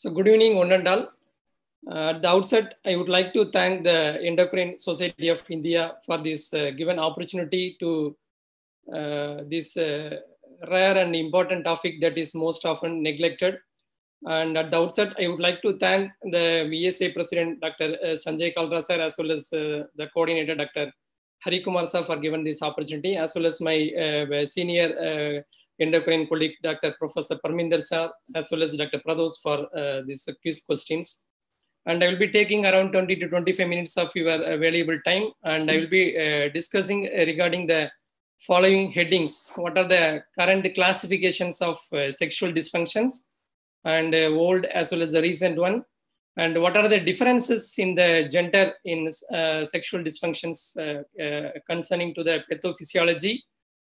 So good evening, one and all. At the outset, I would like to thank the Endocrine Society of India for this given opportunity to this rare and important topic that is most often neglected. And at the outset, I would like to thank the VSA President, Dr. Sanjay Kalra sir, as well as the coordinator, Dr. Hari Kumar sir, for giving this opportunity, as well as my senior endocrine colleague, Dr. Professor Parminder sir, as well as Dr. Prados for these quiz questions. And I will be taking around 20 to 25 minutes of your valuable time. And I will be discussing regarding the following headings. What are the current classifications of sexual dysfunctions and old as well as the recent one? And what are the differences in the gender in sexual dysfunctions concerning to the pathophysiology?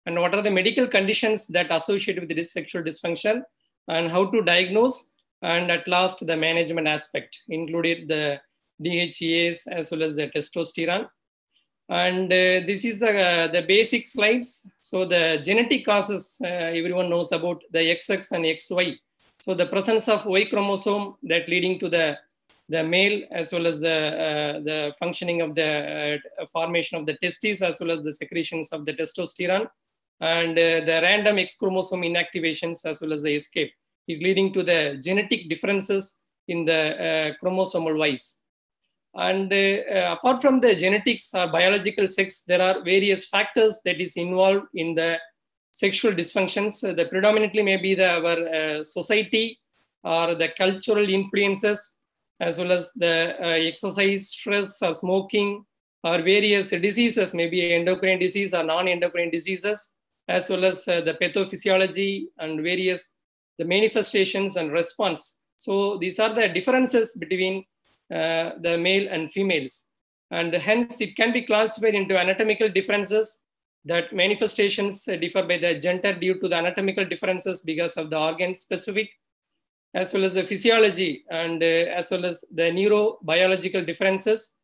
And what are the medical conditions that associate with this sexual dysfunction and how to diagnose? And at last, the management aspect included the DHEAs as well as the testosterone. And this is the basic slides. So the genetic causes, everyone knows about the XX and XY. So the presence of Y chromosome that leading to the male as well as the functioning of the formation of the testes as well as the secretions of the testosterone, and the random X chromosome inactivations as well as the escape, is leading to the genetic differences in the chromosomal wise. And apart from the genetics or biological sex, there are various factors that is involved in the sexual dysfunctions. The predominantly maybe our society or the cultural influences, as well as the exercise, stress, or smoking, or various diseases, maybe endocrine disease or non-endocrine diseases, as well as the pathophysiology and various the manifestations and response. So these are the differences between the male and females. And hence it can be classified into anatomical differences, that manifestations differ by the gender due to the anatomical differences because of the organ specific, as well as the physiology and as well as the neurobiological differences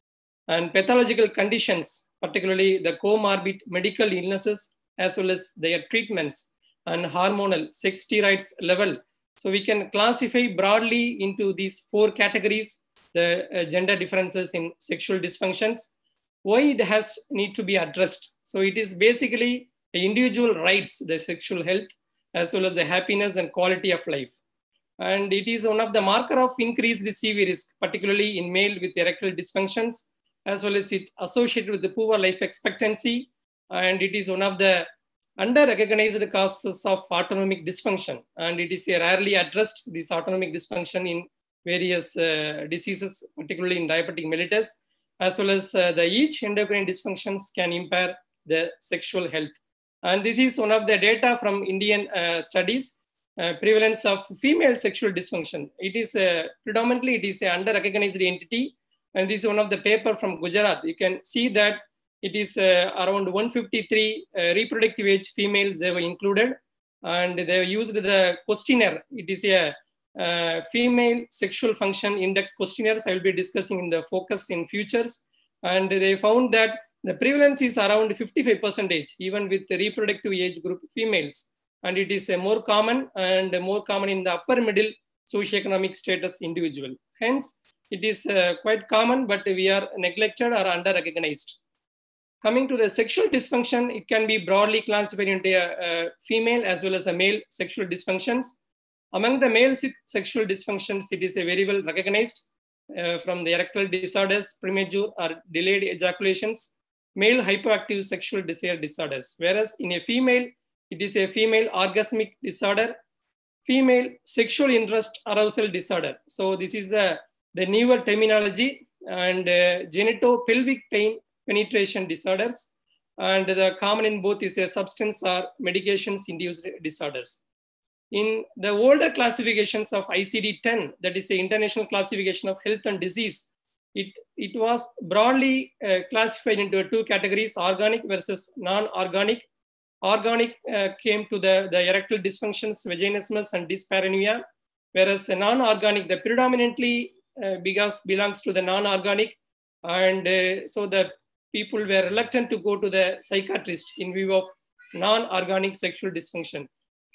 and pathological conditions, particularly the comorbid medical illnesses, as well as their treatments and hormonal sex steroids level. So we can classify broadly into these four categories, the gender differences in sexual dysfunctions. Why it has need to be addressed? So it is basically the individual rights, the sexual health, as well as the happiness and quality of life. And it is one of the marker of increased CV risk, particularly in male with erectile dysfunctions, as well as it associated with the poor life expectancy. And it is one of the under-recognized causes of autonomic dysfunction. And it is rarely addressed, this autonomic dysfunction in various diseases, particularly in diabetic mellitus, as well as each endocrine dysfunctions can impair the sexual health. And this is one of the data from Indian studies, prevalence of female sexual dysfunction. It is predominantly, it is an under-recognized entity. And this is one of the paper from Gujarat. You can see that it is around 153 reproductive age females they were included, and they used the questionnaire. It is a female sexual function index questionnaires. I will be discussing in the focus in futures. And they found that the prevalence is around 55%, even with the reproductive age group females. And it is more common and more common in the upper middle socioeconomic status individual. Hence, it is quite common, but we are neglected or under-recognized. Coming to the sexual dysfunction, it can be broadly classified into a female as well as a male sexual dysfunctions. Among the male sexual dysfunctions, it is a very well recognized from the erectile disorders, premature or delayed ejaculations, male hypoactive sexual desire disorders. Whereas in a female, it is a female orgasmic disorder, female sexual interest arousal disorder. So this is the newer terminology, and genitopelvic pain penetration disorders, and the common in both is a substance or medications induced disorders. In the older classifications of ICD-10, that is the International Classification of Health and Disease, it was broadly classified into two categories, organic versus non-organic. Organic came to the erectile dysfunctions, vaginismus and dyspareunia, whereas non-organic, the predominantly belongs to the non-organic, and so the people were reluctant to go to the psychiatrist in view of non-organic sexual dysfunction.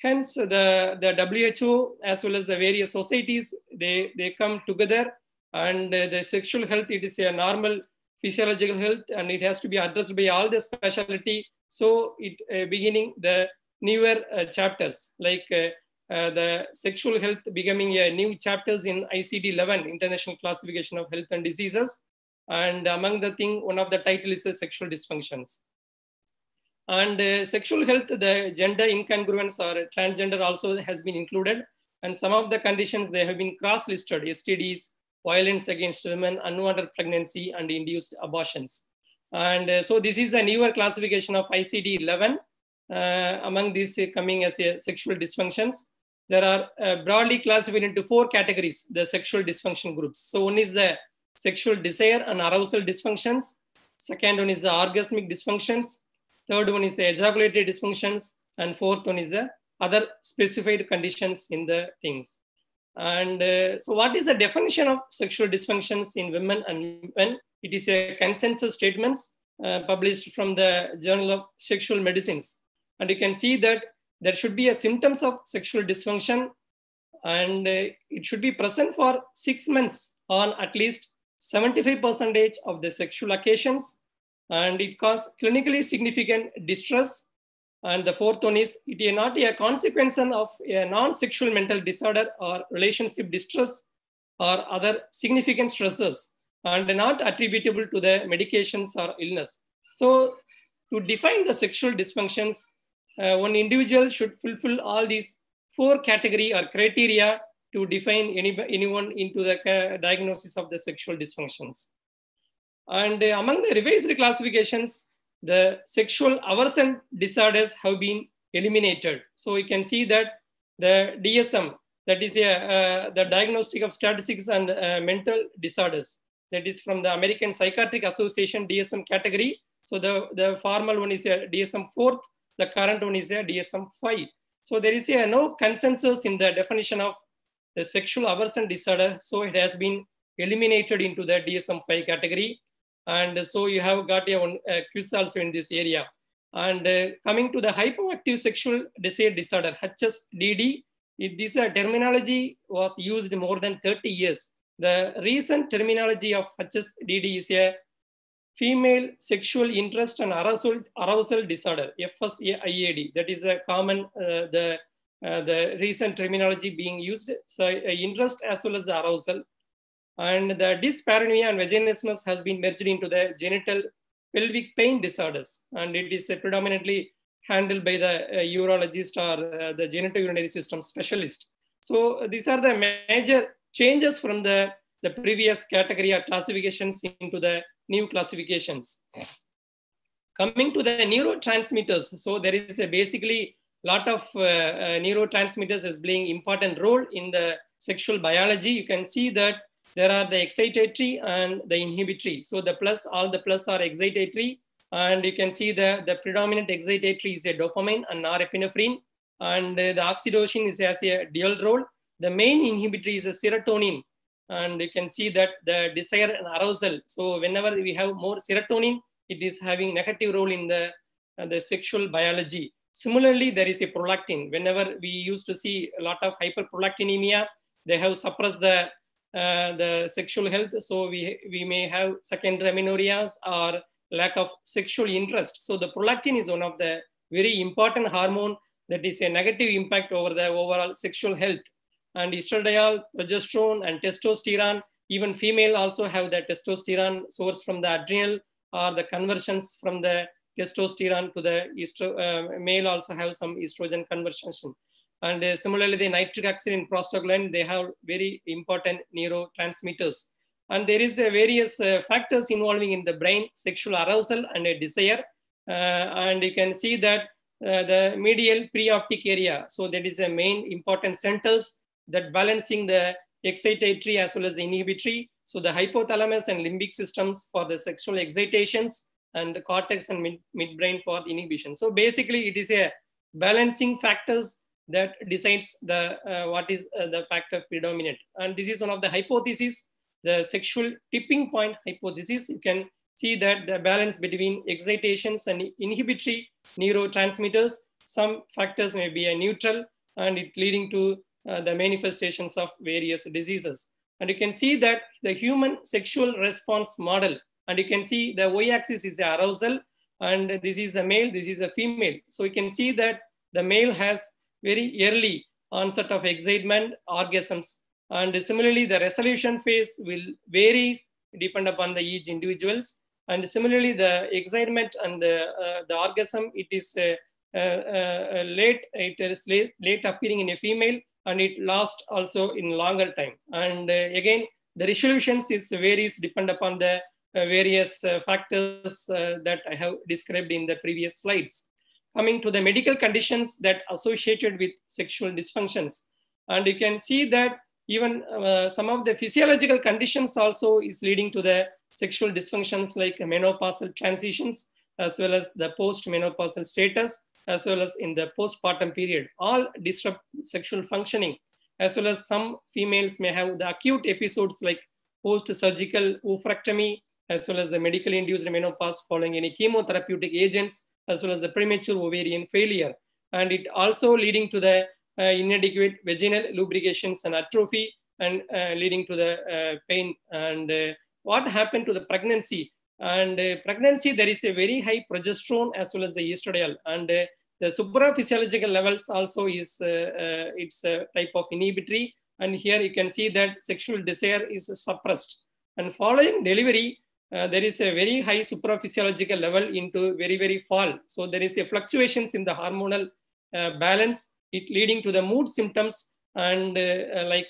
Hence, the WHO as well as the various societies, they come together, and the sexual health, it is a normal physiological health, and it has to be addressed by all the specialty. So it beginning the newer chapters, like the sexual health becoming a new chapters in ICD-11, International Classification of Health and Diseases. And among the thing, one of the title is the sexual dysfunctions. And sexual health, the gender incongruence or transgender also has been included. And some of the conditions, they have been cross-listed: STDs, violence against women, unwanted pregnancy, and induced abortions. And so this is the newer classification of ICD-11. Among these coming as sexual dysfunctions, there are broadly classified into 4 categories, the sexual dysfunction groups. So one is the sexual desire and arousal dysfunctions. Second one is the orgasmic dysfunctions. Third one is the ejaculatory dysfunctions. And fourth one is the other specified conditions in the things. And so what is the definition of sexual dysfunctions in women and men? It is a consensus statements published from the Journal of Sexual Medicines. And you can see that there should be a symptoms of sexual dysfunction, and it should be present for 6 months on at least 75% of the sexual occasions, and it causes clinically significant distress. And the fourth one is, it is not a consequence of a non-sexual mental disorder or relationship distress or other significant stresses, and not attributable to the medications or illness. So to define the sexual dysfunctions, one individual should fulfill all these 4 category or criteria to define anyone into the diagnosis of the sexual dysfunctions. And among the revised classifications, the sexual aversion disorders have been eliminated. So we can see that the DSM, that is the Diagnostic of Statistics and Mental Disorders, that is from the American Psychiatric Association DSM category. So the formal one is a DSM-4, the current one is a DSM-5. So there is no consensus in the definition of the sexual aversion disorder. So it has been eliminated into the DSM-5 category. And so you have got a quiz also in this area. And coming to the hypoactive sexual desire disorder, HSDD, this terminology was used more than 30 years. The recent terminology of HSDD is a female sexual interest and arousal disorder, FSAIAD. That is a common, the recent terminology being used. So interest as well as the arousal. And the dyspareunia and vaginismus has been merged into the genital pelvic pain disorders. And it is predominantly handled by the urologist or the genitourinary system specialist. So these are the major changes from the previous category or classifications into the new classifications. Coming to the neurotransmitters, so there is basically a lot of neurotransmitters as playing important role in the sexual biology. You can see that there are the excitatory and the inhibitory. So the plus, all the plus are excitatory, and you can see the predominant excitatory is a dopamine and norepinephrine, and the oxytocin is as a dual role. The main inhibitory is a serotonin, and you can see that the desire and arousal. So whenever we have more serotonin, it is having negative role in the sexual biology. Similarly, there is a prolactin. Whenever we used to see a lot of hyperprolactinemia, they have suppressed the sexual health. So we may have secondary amenorrheas or lack of sexual interest. So the prolactin is one of the very important hormone that is a negative impact over the overall sexual health. And estradiol, progesterone, and testosterone, even female also have the testosterone source from the adrenal, or the conversions from the testosterone to the male also have some estrogen conversion. And similarly, the nitric oxide and prostaglandin, they have very important neurotransmitters. And there is various factors involving in the brain, sexual arousal and a desire. And you can see that the medial preoptic area, so that is the main important centers that balancing the excitatory as well as the inhibitory. So the hypothalamus and limbic systems for the sexual excitations, and the cortex and midbrain for the inhibition. So basically, it is a balancing factors that decides the what is the factor predominant. And this is one of the hypotheses, the sexual tipping point hypothesis. You can see that the balance between excitations and inhibitory neurotransmitters some factors may be a neutral, and it leading to the manifestations of various diseases. And you can see that the human sexual response model, and you can see the y-axis is the arousal, and this is the male, this is the female. So you can see that the male has very early onset of excitement, orgasms, and similarly the resolution phase will vary depend upon the each individuals. And similarly the excitement and the orgasm, it is late appearing in a female, and it lasts also in longer time. And again, the resolutions is varies depend upon the various factors that I have described in the previous slides. Coming to the medical conditions that associated with sexual dysfunctions, and you can see that even some of the physiological conditions also is leading to the sexual dysfunctions, like menopausal transitions, as well as the post-menopausal status, as well as in the postpartum period, all disrupt sexual functioning, as well as some females may have the acute episodes like post-surgical oophorectomy, as well as the medically induced menopause following any chemotherapeutic agents, as well as the premature ovarian failure. And it also leading to the inadequate vaginal lubrications and atrophy, and leading to the pain. And what happened to the pregnancy? And pregnancy, there is a very high progesterone as well as the estradiol, and the supraphysiological levels also is it's a type of inhibitory. And here you can see that sexual desire is suppressed. And following delivery, there is a very high supraphysiological level into very, very fall. So there is a fluctuations in the hormonal balance, it leading to the mood symptoms and like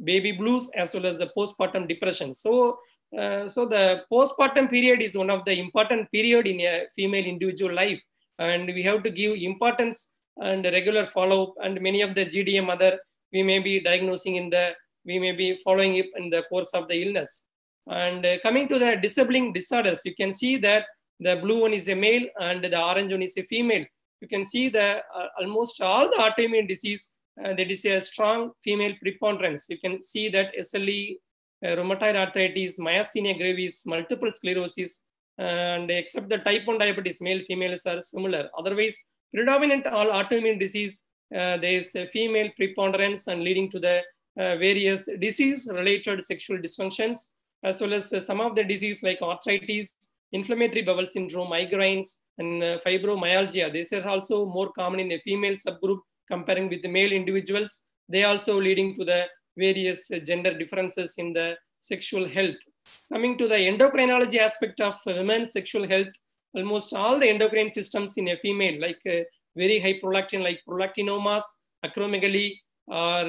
baby blues, as well as the postpartum depression. So the postpartum period is one of the important period in a female individual life, and we have to give importance and regular follow-up. And many of the GDM mother, we may be diagnosing we may be following it in the course of the illness. And coming to the disabling disorders, you can see that the blue one is a male and the orange one is a female. You can see that almost all the autoimmune disease, there is a strong female preponderance. You can see that SLE, rheumatoid arthritis, myasthenia gravis, multiple sclerosis, and except the type 1 diabetes, male females are similar. Otherwise, predominant all autoimmune disease, there is a female preponderance, and leading to the various disease-related sexual dysfunctions, as well as some of the disease like arthritis, inflammatory bowel syndrome, migraines, and fibromyalgia. These are also more common in a female subgroup comparing with the male individuals. They also leading to the various gender differences in the sexual health. Coming to the endocrinology aspect of women's sexual health, almost all the endocrine systems in a female, like very high prolactin, like prolactinomas, acromegaly, or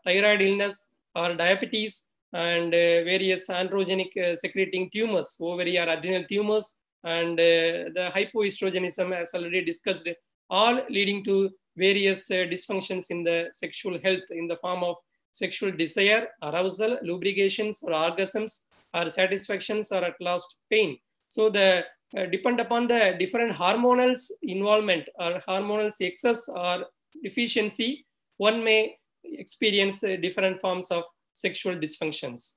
thyroid illness, or diabetes, and various androgenic secreting tumors, ovary or adrenal tumors, and the hypoestrogenism, as already discussed, all leading to various dysfunctions in the sexual health in the form of sexual desire, arousal, lubrications, or orgasms, or satisfactions, or at last pain. So the depend upon the different hormonal involvement or hormonal excess or deficiency, one may experience different forms of sexual dysfunctions.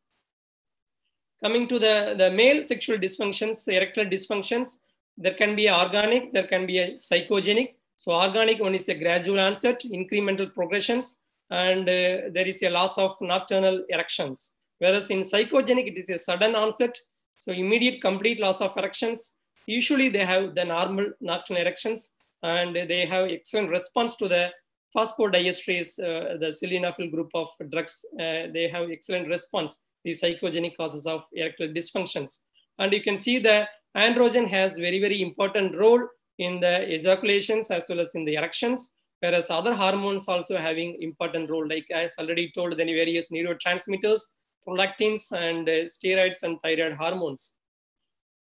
Coming to the male sexual dysfunctions, erectile dysfunctions, there can be organic, there can be a psychogenic. So organic one is a gradual onset, incremental progressions, and there is a loss of nocturnal erections. Whereas in psychogenic, it is a sudden onset, so immediate complete loss of erections. Usually they have the normal nocturnal erections, and they have excellent response to the phosphodiesterase, the sildenafil group of drugs. They have excellent response, the psychogenic causes of erectile dysfunctions. And you can see the androgen has very, very important role in the ejaculations as well as in the erections, whereas other hormones also having important role, like as already told, the various neurotransmitters, prolactins, and steroids and thyroid hormones.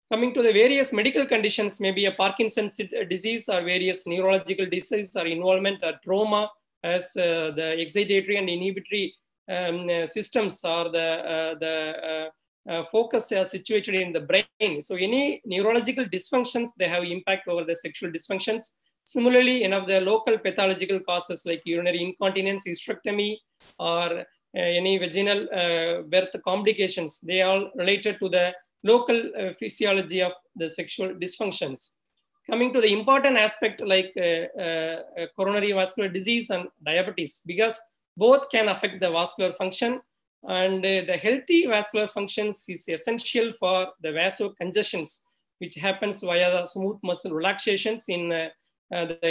Coming to the various medical conditions, maybe a Parkinson's disease or various neurological disease or involvement or trauma, as the excitatory and inhibitory systems or the focus are situated in the brain. So any neurological dysfunctions, they have impact over the sexual dysfunctions. Similarly, of the local pathological causes like urinary incontinence, hysterectomy, or any vaginal birth complications, they are related to the local physiology of the sexual dysfunctions. coming to the important aspect like coronary vascular disease and diabetes, because both can affect the vascular function, and the healthy vascular functions is essential for the vasocongestions, which happens via the smooth muscle relaxations in the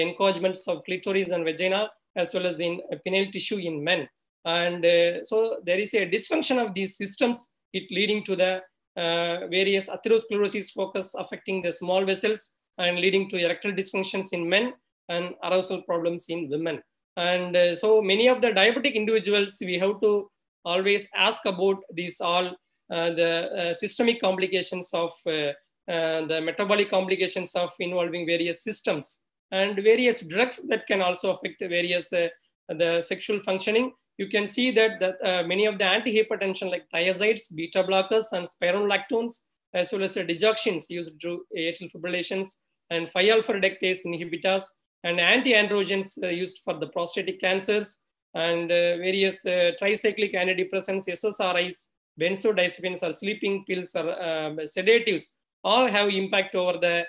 encouragements of clitoris and vagina, as well as in penile tissue in men. And so there is a dysfunction of these systems, it leading to the various atherosclerosis focus affecting the small vessels and leading to erectile dysfunctions in men and arousal problems in women. And so many of the diabetic individuals, we have to always ask about these all the systemic complications of the metabolic complications of involving various systems and various drugs that can also affect various the sexual functioning. You can see that many of the antihypertension like thiazides, beta blockers, and spironolactones, as well as digoxins used to atrial fibrillations, and 5-alpha reductase inhibitors, and anti-androgens used for the prostatic cancers, and various tricyclic antidepressants, SSRIs, benzodiazepines, or sleeping pills, or sedatives, all have impact over the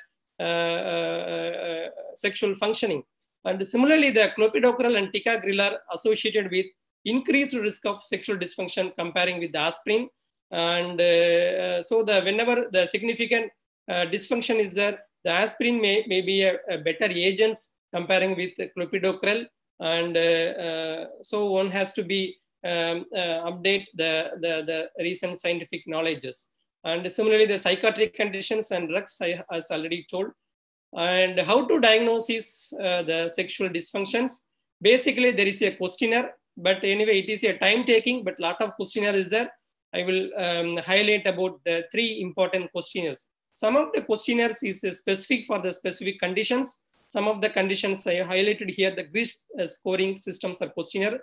sexual functioning. And similarly, the clopidogrel and ticagrelor are associated with increased risk of sexual dysfunction comparing with the aspirin. And so whenever the significant dysfunction is there, the aspirin may be a better agent comparing with clopidogrel. And so one has to be update the recent scientific knowledges. And similarly, the psychiatric conditions and drugs, as already told. And how to diagnose the sexual dysfunctions. Basically, there is a questionnaire, but anyway, it is a time taking, but lot of questionnaire is there. I will highlight about the 3 important questionnaires. Some of the questionnaires is specific for the specific conditions. Some of the conditions I highlighted here, the GRIS scoring systems are questionnaire,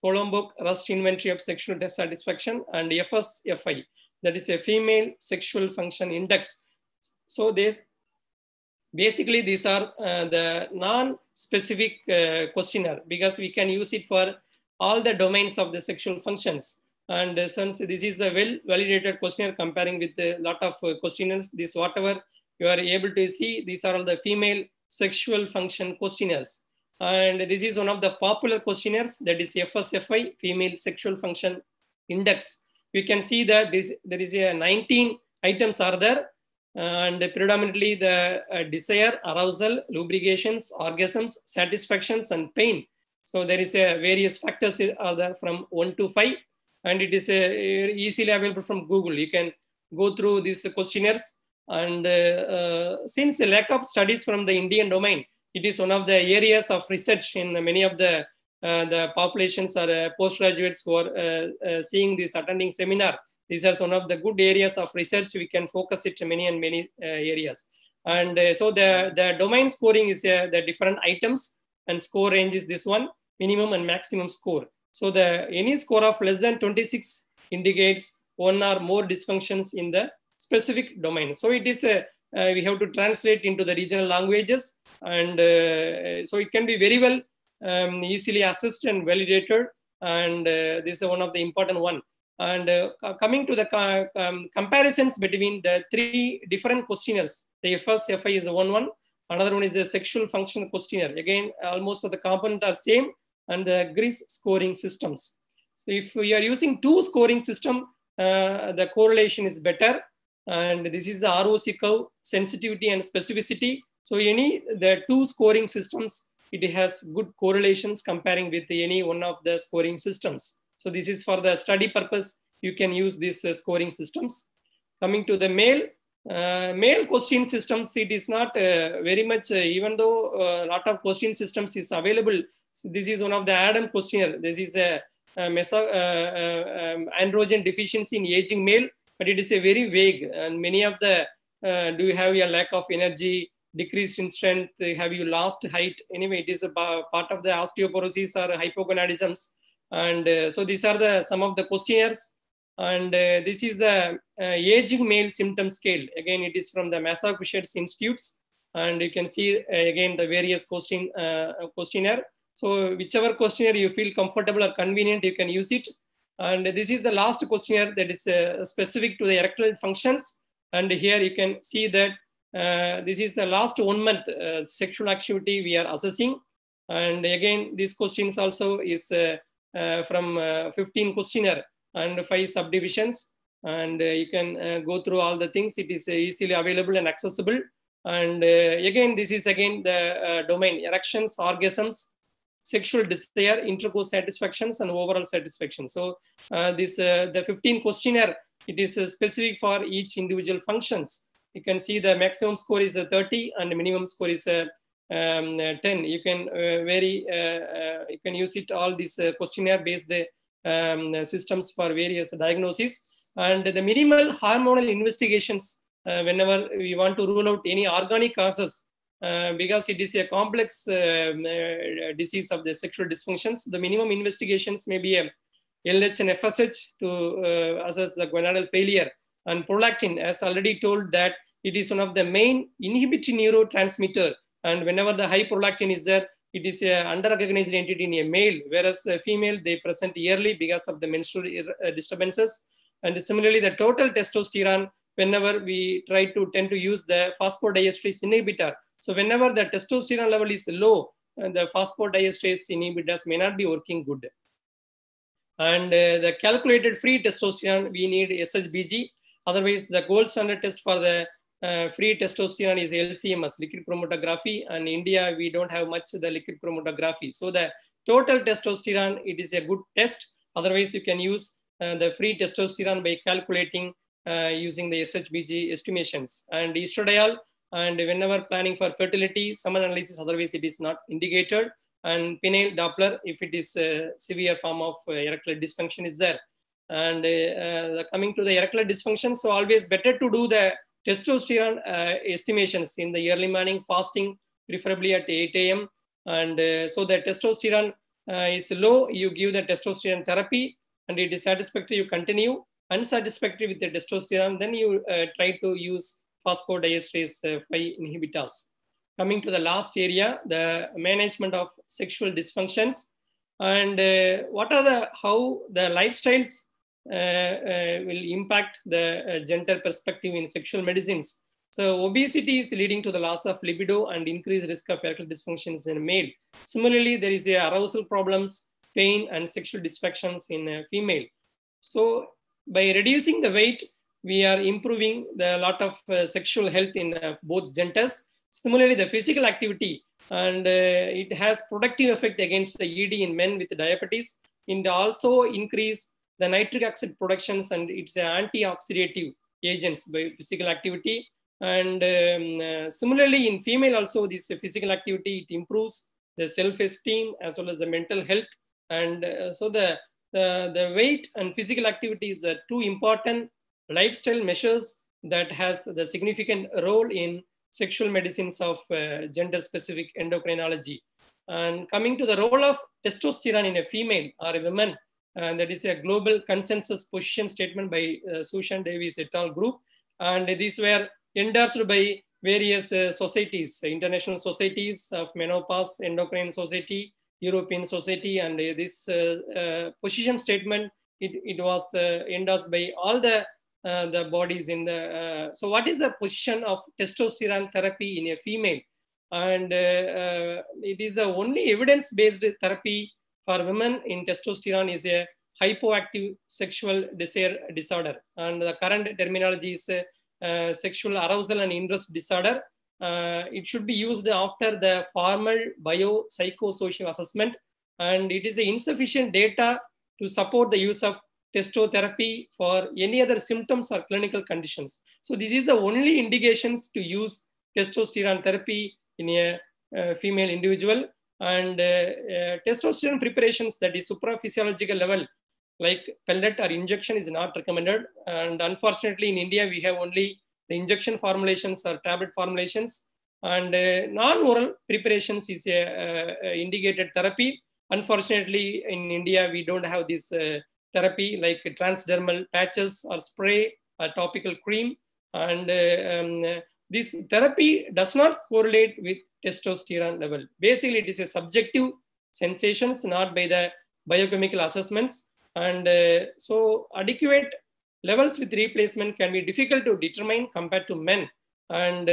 Colombo Rust Inventory of Sexual Dissatisfaction, and FSFI, that is a Female Sexual Function Index. So basically these are the non-specific questionnaire, because we can use it for all the domains of the sexual functions. And since this is a well-validated questionnaire comparing with a lot of questionnaires, this whatever you are able to see, these are all the female sexual function questionnaires. And this is one of the popular questionnaires, that is FSFI, Female Sexual Function Index. We can see that there is a 19 items are there, and predominantly the desire, arousal, lubrications, orgasms, satisfactions, and pain. So there is a various factors are there from 1 to 5, and it is easily available from Google. You can go through these questionnaires. And since the lack of studies from the Indian domain, it is one of the areas of research in many of the populations or postgraduates who are seeing this, attending seminar. These are one of the good areas of research. We can focus it to many areas. And so the domain scoring is the different items, and score range is this one, minimum and maximum score. So any score of less than 26 indicates one or more dysfunctions in the specific domain. So it is we have to translate into the regional languages, and so it can be very well easily assessed and validated. And this is one of the important one. And coming to the comparisons between the 3 different questionnaires, the FSFI is one. Another one is the sexual function questionnaire. Again, almost of the components are same, and the GRIS scoring systems. So if we are using 2 scoring system, the correlation is better. And this is the ROC curve, sensitivity and specificity. So the 2 scoring systems, it has good correlations comparing with any one of the scoring systems. So this is for the study purpose. You can use these scoring systems. Coming to the male question systems, it is not very much, even though a lot of question systems is available. So this is one of the ADAM questionnaire. This is a androgen deficiency in aging male, but it is a very vague. And many of the, do you have a lack of energy, decreased in strength, have you lost height? Anyway, it is a part of the osteoporosis or hypogonadisms. And so these are some of the questionnaires. And this is the aging male symptom scale. Again, it is from the Massachusetts Institutes. And you can see again the various questionnaire. So whichever questionnaire you feel comfortable or convenient, you can use it. And this is the last questionnaire that is specific to the erectile functions. And here you can see that This is the last 1 month sexual activity we are assessing. And again, these questions also is from 15 questionnaire and 5 subdivisions. And you can go through all the things. It is easily available and accessible. And again, this is again the domain: erections, orgasms, sexual desire, intercourse satisfactions, and overall satisfaction. So this the 15 questionnaire, it is specific for each individual functions. You can see the maximum score is 30 and the minimum score is 10. You can you can use it all these questionnaire based systems for various diagnoses. And the minimal hormonal investigations whenever we want to rule out any organic causes, because it is a complex disease of the sexual dysfunctions. The minimum investigations may be a LH and FSH to assess the gonadal failure. And prolactin, as already told, that it is one of the main inhibitory neurotransmitter. And whenever the high prolactin is there, it is a under-recognized entity in a male, whereas a female, they present yearly because of the menstrual disturbances. And similarly, the total testosterone, whenever we tend to use the phosphodiesterase inhibitor. So whenever the testosterone level is low, the phosphodiesterase inhibitors may not be working good. And the calculated free testosterone, we need SHBG. Otherwise, the gold standard test for the free testosterone is LCMS, liquid chromatography. And in India, we don't have much the liquid chromatography. So the total testosterone, it is a good test. Otherwise, you can use the free testosterone by calculating using the SHBG estimations. And estradiol, and whenever planning for fertility, some analysis, otherwise it is not indicated. And penile Doppler, if it is a severe form of erectile dysfunction is there. And coming to the erectile dysfunction, so always better to do the testosterone estimations in the early morning fasting, preferably at 8 a.m. And so the testosterone is low, you give the testosterone therapy, and it is satisfactory, you continue. Unsatisfactory with the testosterone, then you try to use phosphodiesterase 5 inhibitors. Coming to the last area, the management of sexual dysfunctions, and how the lifestyles will impact the gender perspective in sexual medicines. So obesity is leading to the loss of libido and increased risk of erectile dysfunctions in a male. Similarly, there is arousal problems, pain, and sexual dysfunctions in a female. So by reducing the weight, we are improving the lot of sexual health in both genders. Similarly, the physical activity, and it has protective effect against the ED in men with diabetes. It also increase the nitric oxide productions, and it's antioxidative agents by physical activity. And similarly, in female also, this physical activity, it improves the self-esteem as well as the mental health. And so the weight and physical activity is the two important lifestyle measures that has the significant role in sexual medicines of gender-specific endocrinology. And coming to the role of testosterone in a female or a woman, that is a global consensus position statement by Susan Davis et al. Group. And these were endorsed by various societies, international societies of menopause, endocrine society, European society, and this position statement, it was endorsed by all the bodies in the, so what is the position of testosterone therapy in a female? And it is the only evidence-based therapy for women in testosterone is a hypoactive sexual desire disorder. And the current terminology is sexual arousal and interest disorder. It should be used after the formal biopsychosocial assessment. And it is insufficient data to support the use of testotherapy for any other symptoms or clinical conditions. So this is the only indications to use testosterone therapy in a female individual. And testosterone preparations, that is supraphysiological level, like pellet or injection, is not recommended. And unfortunately in India, we have only the injection formulations or tablet formulations. And non-oral preparations is a indicated therapy. Unfortunately in India, we don't have this therapy like transdermal patches or spray or topical cream. And this therapy does not correlate with testosterone level. Basically, it is a subjective sensations, not by the biochemical assessments. And so adequate levels with replacement can be difficult to determine compared to men. and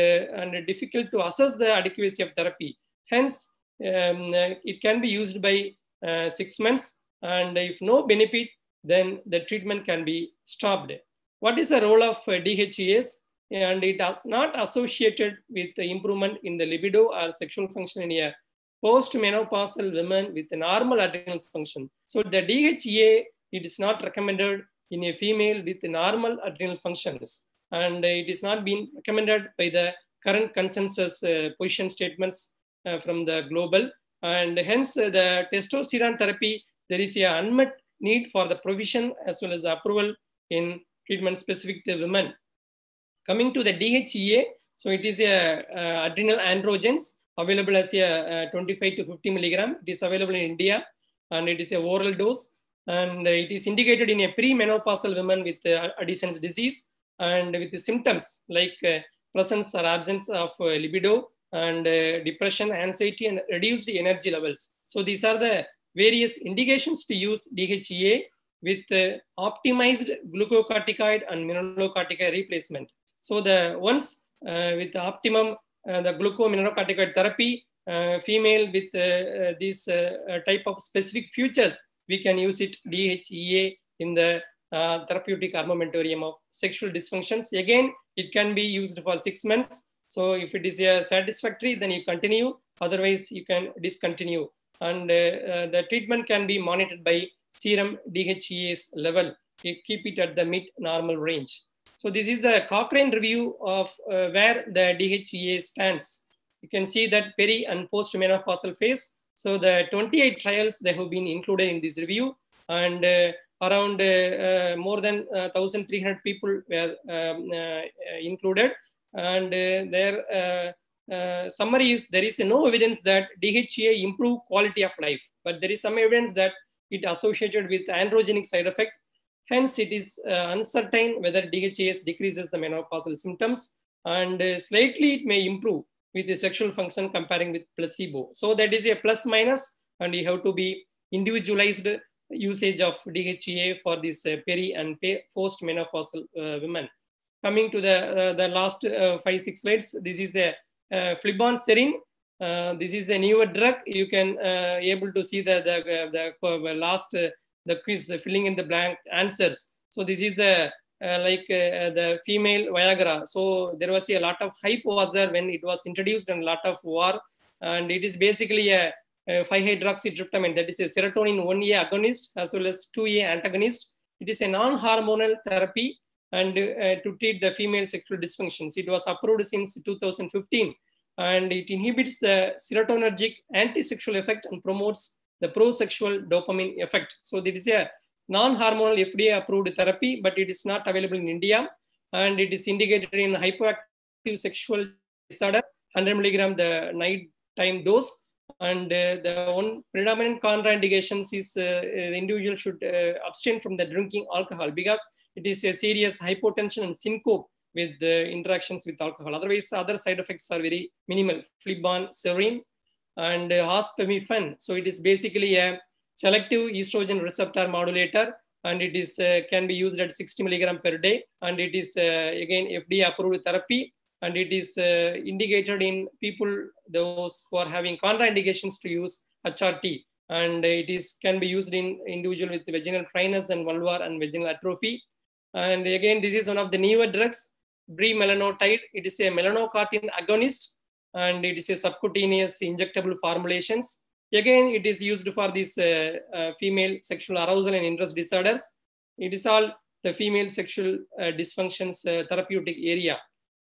difficult to assess the adequacy of therapy. Hence, it can be used by 6 months, and if no benefit, then the treatment can be stopped. What is the role of DHEAs? And it is not associated with the improvement in the libido or sexual function in a post-menopausal women with a normal adrenal function. So the DHEA, it is not recommended in a female with normal adrenal functions, and it is not being recommended by the current consensus position statements from the global, and hence the testosterone therapy, there is an unmet need for the provision as well as the approval in treatment specific to women. Coming to the DHEA, so it is a adrenal androgens available as a 25 to 50 milligram. It is available in India, and it is a oral dose, and it is indicated in a pre-menopausal women with Addison's disease and with the symptoms like presence or absence of libido and depression, anxiety, and reduced energy levels. So these are the various indications to use DHEA with optimized glucocorticoid and mineralocorticoid replacement. So the ones with the optimum the glucomineralocorticoid therapy, female with this type of specific features, we can use it DHEA in the therapeutic armamentarium of sexual dysfunctions. Again, it can be used for 6 months. So if it is satisfactory, then you continue. Otherwise, you can discontinue. And the treatment can be monitored by serum DHEA's level. You keep it at the mid-normal range. So this is the Cochrane review of where the DHEA stands. You can see that peri and post-menopausal phase. So the 28 trials that have been included in this review, and around more than 1,300 people were included. And their summary is there is no evidence that DHEA improve quality of life, but there is some evidence that it associated with androgenic side effect. Hence, it is uncertain whether DHEA decreases the menopausal symptoms, and slightly it may improve with the sexual function comparing with placebo. So that is a plus minus, and you have to be individualized usage of DHEA for this peri and post-menopausal women. Coming to the last 5-6 slides, this is the flibanserin. This is the newer drug. You can able to see the last the quiz filling in the blank answers. So this is the the female Viagra. So there was a lot of hype was there when it was introduced, and a lot of war. And it is basically a 5-hydroxytryptamine, that is a serotonin 1A agonist as well as 2A antagonist. It is a non-hormonal therapy and to treat the female sexual dysfunctions. It was approved since 2015, and it inhibits the serotonergic anti-sexual effect and promotes the pro-sexual dopamine effect. So this is a non-hormonal FDA approved therapy, but it is not available in India, and it is indicated in hypoactive sexual disorder, 100 milligram the night time dose. And the one predominant contraindications is the individual should abstain from the drinking alcohol, because it is a serious hypotension and syncope with interactions with alcohol. Otherwise, other side effects are very minimal. Flibanserin and ospemifene. So it is basically a selective estrogen receptor modulator, and it is can be used at 60 milligram per day. And it is again FDA approved therapy, and it is indicated in people those who are having contraindications to use HRT, and it is can be used in individual with vaginal dryness and vulvar and vaginal atrophy. And again, this is one of the newer drugs, bremelanotide. It is a melanocortin agonist, and it is a subcutaneous injectable formulations. Again, it is used for these female sexual arousal and interest disorders. It is all the female sexual dysfunctions therapeutic area.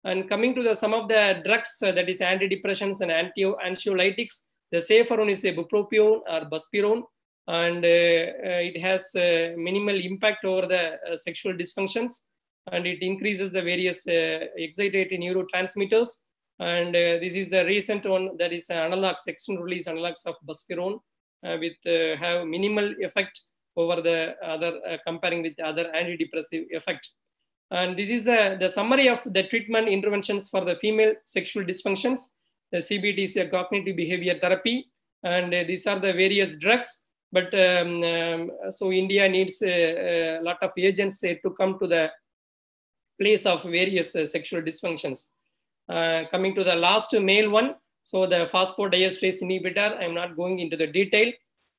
And coming to some of the drugs, that is antidepressants and anxiolytics, the safer one is a bupropion or buspirone, and it has minimal impact over the sexual dysfunctions, and it increases the various excitatory neurotransmitters. And this is the recent one, that is analogs, extended release analogs of buspirone, with have minimal effect over the other comparing with the other antidepressive effect. And this is the summary of the treatment interventions for the female sexual dysfunctions. The CBT is a cognitive behavior therapy, and these are the various drugs. But so India needs a lot of agents to come to the place of various sexual dysfunctions. Coming to the last male one, so the phosphodiesterase inhibitor, I'm not going into the detail.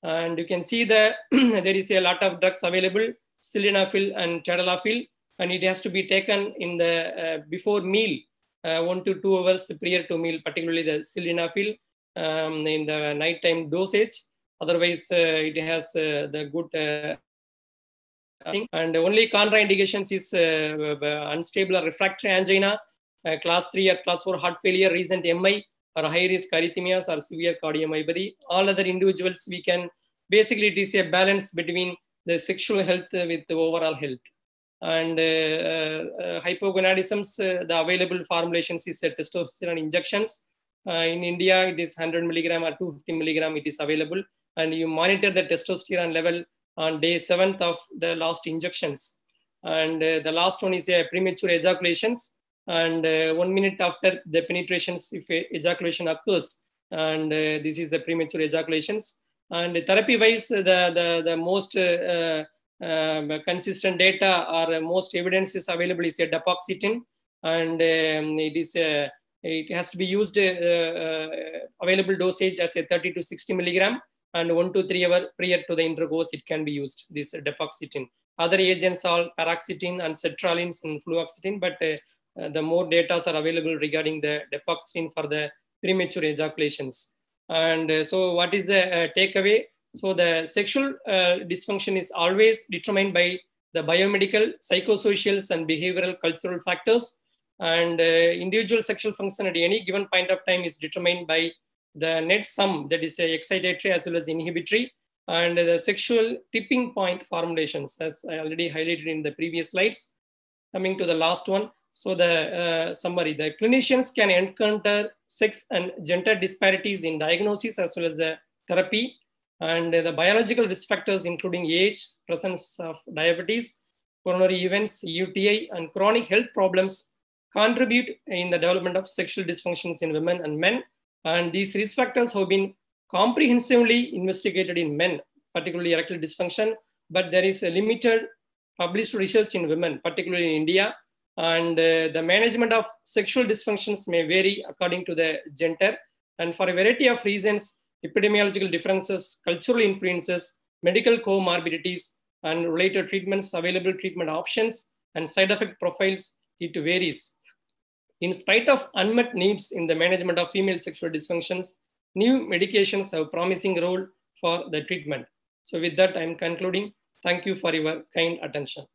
And you can see that there is a lot of drugs available, sildenafil and tadalafil, and it has to be taken in the before meal, 1 to 2 hours prior to meal, particularly the sildenafil in the nighttime dosage. Otherwise, it has the good and only contraindications is unstable or refractory angina, class 3 or class 4 heart failure, recent MI, or high risk arrhythmias or severe cardiomyopathy. All other individuals, we can basically, it is a balance between the sexual health with the overall health. And hypogonadisms, the available formulations is testosterone injections. In India, it is 100 milligram or 250 milligram, it is available. And you monitor the testosterone level on day 7th of the last injections. And the last one is premature ejaculations. And 1 minute after the penetrations, if ejaculation occurs, and this is the premature ejaculations. And therapy-wise, the most consistent data or most evidence is available is a dapagliflozin, and it has to be used available dosage as a 30 to 60 milligram, and 1 to 3 hours prior to the intercourse, it can be used, this dapagliflozin. Other agents are paroxetine and sertralin and fluoxetine, but the more data are available regarding the dapagliflozin for the premature ejaculations. And so what is the takeaway? So the sexual dysfunction is always determined by the biomedical, psychosocial, and behavioral cultural factors. And individual sexual function at any given point of time is determined by the net sum, that is excitatory as well as inhibitory, and the sexual tipping point formulations, as I already highlighted in the previous slides. Coming to the last one. So the summary, the clinicians can encounter sex and gender disparities in diagnosis as well as the therapy, and the biological risk factors including age, presence of diabetes, coronary events, UTI, and chronic health problems contribute in the development of sexual dysfunctions in women and men. And these risk factors have been comprehensively investigated in men, particularly erectile dysfunction, but there is a limited published research in women, particularly in India. And the management of sexual dysfunctions may vary according to the gender. And for a variety of reasons, epidemiological differences, cultural influences, medical comorbidities, and related treatments, available treatment options, and side effect profiles, it varies. In spite of unmet needs in the management of female sexual dysfunctions, new medications have a promising role for the treatment. So with that, I'm concluding. Thank you for your kind attention.